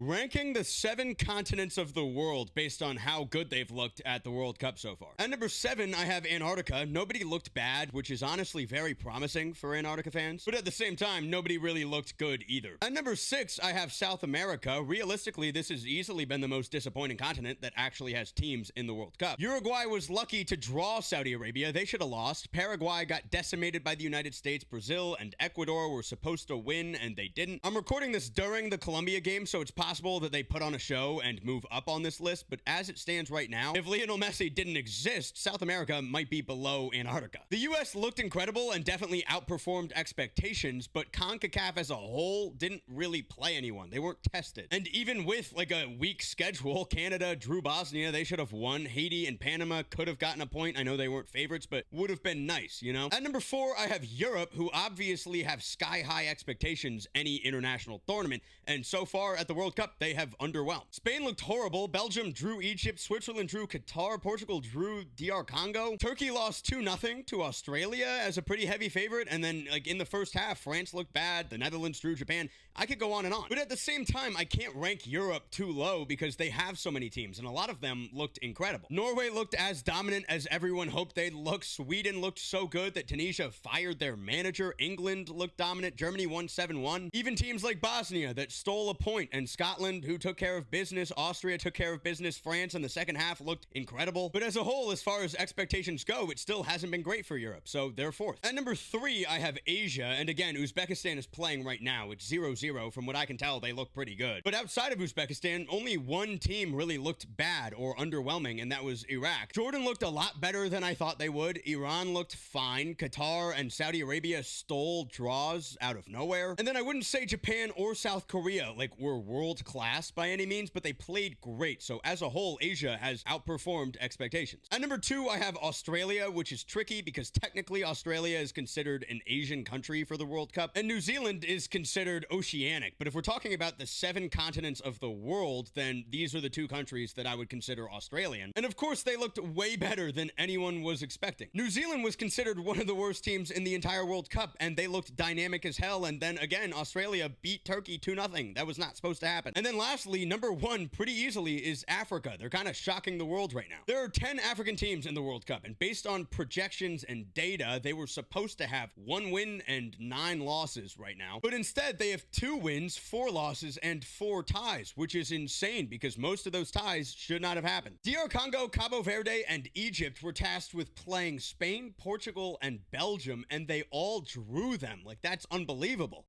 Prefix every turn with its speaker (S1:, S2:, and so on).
S1: Ranking the 7 continents of the world based on how good they've looked at the World Cup so far. At number 7, I have Antarctica. Nobody looked bad, which is honestly very promising for Antarctica fans. But at the same time, nobody really looked good either. At number 6, I have South America. Realistically, this has easily been the most disappointing continent that actually has teams in the World Cup. Uruguay was lucky to draw Saudi Arabia. They should have lost. Paraguay got decimated by the United States. Brazil and Ecuador were supposed to win, and they didn't. I'm recording this during the Colombia game, so it's possible that they put on a show and move up on this list, but as it stands right now, if Lionel Messi didn't exist, South America might be below Antarctica. The US looked incredible and definitely outperformed expectations, but CONCACAF as a whole didn't really play anyone. They weren't tested. And even with like a weak schedule, Canada drew Bosnia. They should have won. Haiti and Panama could have gotten a point. I know they weren't favorites, but would have been nice, you know? At number 4, I have Europe, who obviously have sky-high expectations any international tournament, and so far at the World Cup, they have underwhelmed. Spain looked horrible. Belgium drew Egypt. Switzerland drew Qatar. Portugal drew DR Congo. Turkey lost 2-0 to Australia as a pretty heavy favorite. And then, like, in the first half, France looked bad. The Netherlands drew Japan. I could go on and on. But at the same time, I can't rank Europe too low because they have so many teams, and a lot of them looked incredible. Norway looked as dominant as everyone hoped they'd look. Sweden looked so good that Tunisia fired their manager. England looked dominant. Germany won 7-1. Even teams like Bosnia that stole a point, and Scotland, who took care of business. Austria took care of business. France in the second half looked incredible. But as a whole, as far as expectations go, it still hasn't been great for Europe, so they're fourth. At number 3, I have Asia, and again, Uzbekistan is playing right now. It's 0-0. From what I can tell, they look pretty good. But outside of Uzbekistan, only one team really looked bad or underwhelming, and that was Iraq. Jordan looked a lot better than I thought they would. Iran looked fine. Qatar and Saudi Arabia stole draws out of nowhere. And then I wouldn't say Japan or South Korea, like, were world class by any means, but they played great. So as a whole, Asia has outperformed expectations. At number 2, I have Australia, which is tricky because technically Australia is considered an Asian country for the World Cup, and New Zealand is considered oceanic. But if we're talking about the 7 continents of the world, then these are the 2 countries that I would consider Australian. And of course, they looked way better than anyone was expecting. New Zealand was considered one of the worst teams in the entire World Cup, and they looked dynamic as hell. And then again, Australia beat Turkey 2-0. That was not supposed to happen. And then lastly, number 1 pretty easily is Africa. They're kind of shocking the world right now. There are 10 African teams in the World Cup, and based on projections and data, they were supposed to have 1 win and 9 losses right now. But instead, they have 2 wins, 4 losses, and 4 ties, which is insane because most of those ties should not have happened. DR Congo, Cabo Verde, and Egypt were tasked with playing Spain, Portugal, and Belgium, and they all drew them. Like, that's unbelievable.